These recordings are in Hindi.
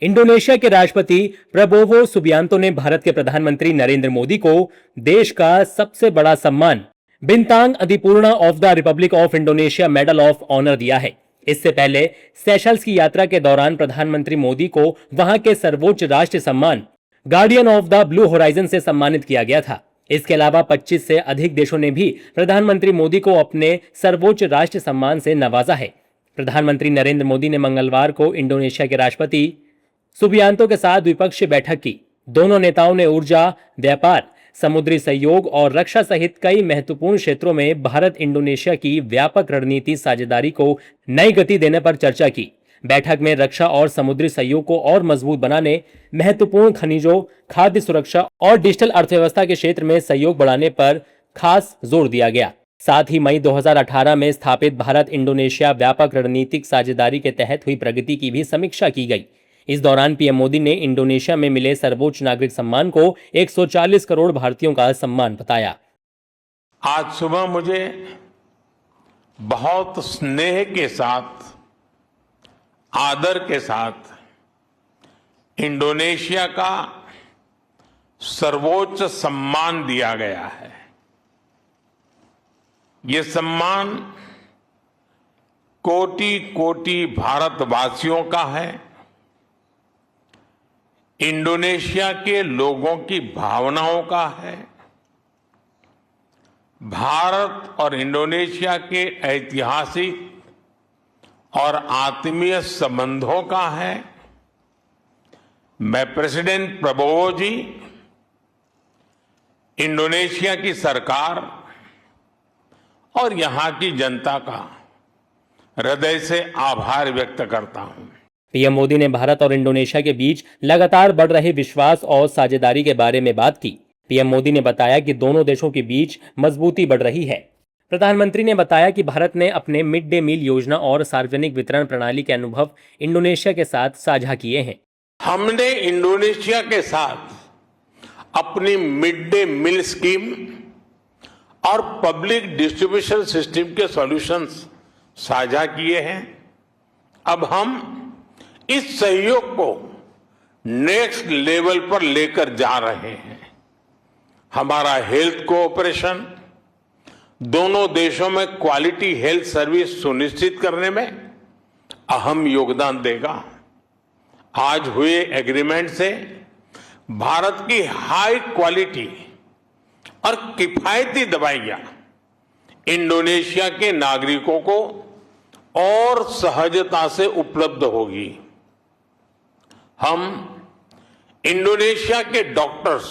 इंडोनेशिया के राष्ट्रपति प्रबोवो सुबियांतो ने भारत के प्रधानमंत्री नरेंद्र मोदी को देश का सबसे बड़ा सम्मान Bintang Adipurna of the republic of Indonesia medal of honour दिया है। इससे पहले सेशल्स की यात्रा के दौरान प्रधानमंत्री मोदी को वहां के सर्वोच्च राष्ट्रीय सम्मान guardian of the blue horizon से सम्मानित किया गया था। इसके अलावा 25 से अधिक देशों ने भी प्रधानमंत्री मोदी को अपने सर्वोच्च राष्ट्रीय सम्मान से नवाजा है। प्रधानमंत्री नरेंद्र मोदी ने मंगलवार को इंडोनेशिया के राष्ट्रपति सुबियांतो के साथ द्विपक्षीय बैठक की। दोनों नेताओं ने ऊर्जा, व्यापार, समुद्री सहयोग और रक्षा सहित कई महत्वपूर्ण क्षेत्रों में भारत इंडोनेशिया की व्यापक रणनीति साझेदारी को नई गति देने पर चर्चा की। बैठक में रक्षा और समुद्री सहयोग को और मजबूत बनाने, महत्वपूर्ण खनिजों, खाद्य सुरक्षा और डिजिटल अर्थव्यवस्था के क्षेत्र में सहयोग बढ़ाने पर खास जोर दिया गया। साथ ही मई 2018 में स्थापित भारत इंडोनेशिया व्यापक रणनीतिक साझेदारी के तहत हुई प्रगति की भी समीक्षा की गई। इस दौरान पीएम मोदी ने इंडोनेशिया में मिले सर्वोच्च नागरिक सम्मान को 140 करोड़ भारतीयों का सम्मान बताया। आज सुबह मुझे बहुत स्नेह के साथ, आदर के साथ इंडोनेशिया का सर्वोच्च सम्मान दिया गया है। ये सम्मान कोटि कोटि भारतवासियों का है। इंडोनेशिया के लोगों की भावनाओं का है। भारत और इंडोनेशिया के ऐतिहासिक और आत्मीय संबंधों का है। मैं प्रेसिडेंट प्रबोवो जी, इंडोनेशिया की सरकार और यहां की जनता का हृदय से आभार व्यक्त करता हूं। पीएम मोदी ने भारत और इंडोनेशिया के बीच लगातार बढ़ रहे विश्वास और साझेदारी के बारे में बात की। पीएम मोदी ने बताया कि दोनों देशों के बीच मजबूती बढ़ रही है। प्रधानमंत्री ने बताया कि भारत ने अपने मिड डे मील योजना और सार्वजनिक वितरण प्रणाली के अनुभव इंडोनेशिया के साथ साझा किए हैं। हमने इंडोनेशिया के साथ अपनी मिड डे मील स्कीम और पब्लिक डिस्ट्रीब्यूशन सिस्टम के सॉल्यूशंस साझा किए हैं। अब हम इस सहयोग को नेक्स्ट लेवल पर लेकर जा रहे हैं। हमारा हेल्थ कोऑपरेशन दोनों देशों में क्वालिटी हेल्थ सर्विस सुनिश्चित करने में अहम योगदान देगा। आज हुए एग्रीमेंट से भारत की हाई क्वालिटी और किफायती दवाइयां इंडोनेशिया के नागरिकों को और सहजता से उपलब्ध होगी। हम इंडोनेशिया के डॉक्टर्स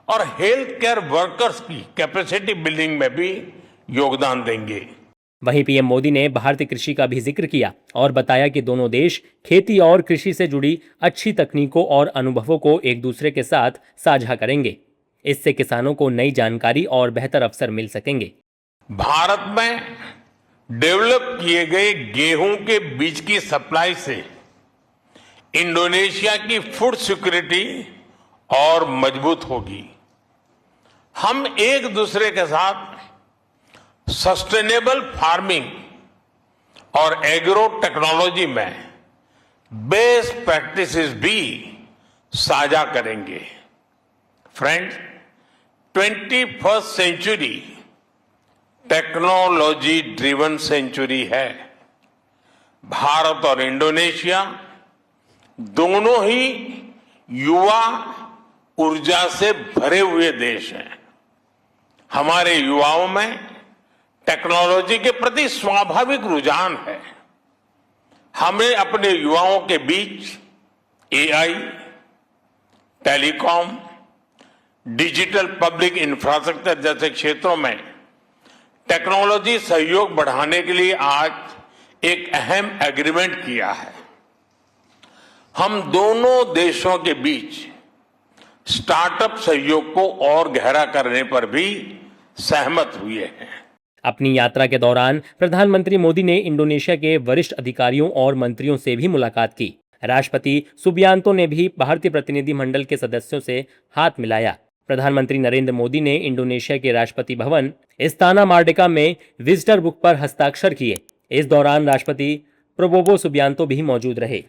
और हेल्थ केयर वर्कर्स की कैपेसिटी बिल्डिंग में भी योगदान देंगे। वहीं पीएम मोदी ने भारतीय कृषि का भी जिक्र किया और बताया कि दोनों देश खेती और कृषि से जुड़ी अच्छी तकनीकों और अनुभवों को एक दूसरे के साथ साझा करेंगे। इससे किसानों को नई जानकारी और बेहतर अवसर मिल सकेंगे। भारत में डेवलप किए गए गेहूं के बीज की सप्लाई से इंडोनेशिया की फूड सिक्योरिटी और मजबूत होगी। हम एक दूसरे के साथ सस्टेनेबल फार्मिंग और एग्रो टेक्नोलॉजी में बेस्ट प्रैक्टिसेस भी साझा करेंगे। Friends, 21st century technology driven century है। भारत और इंडोनेशिया दोनों ही युवा ऊर्जा से भरे हुए देश हैं। हमारे युवाओं में टेक्नोलॉजी के प्रति स्वाभाविक रुझान है। हमें अपने युवाओं के बीच AI, telecom, digital public infrastructure जैसे क्षेत्रों में टेक्नोलॉजी सहयोग बढ़ाने के लिए आज एक अहम एग्रीमेंट किया है। हम दोनों देशों के बीच स्टार्टअप सहयोग को और गहरा करने पर भी सहमत हुए हैं। अपनी यात्रा के दौरान प्रधानमंत्री मोदी ने इंडोनेशिया के वरिष्ठ अधिकारियों और मंत्रियों से भी मुलाकात की। राष्ट्रपति सुबियांतो ने भी भारतीय प्रतिनिधि मंडल के सदस्यों से हाथ मिलाया। प्रधानमंत्री नरेंद्र मोदी ने इंडोनेशिया के राष्ट्रपति भवन इस्ताना मार्डिका में विजिटर बुक पर हस्ताक्षर किए। इस दौरान राष्ट्रपति प्रबोवो सुबियांतो भी मौजूद रहे।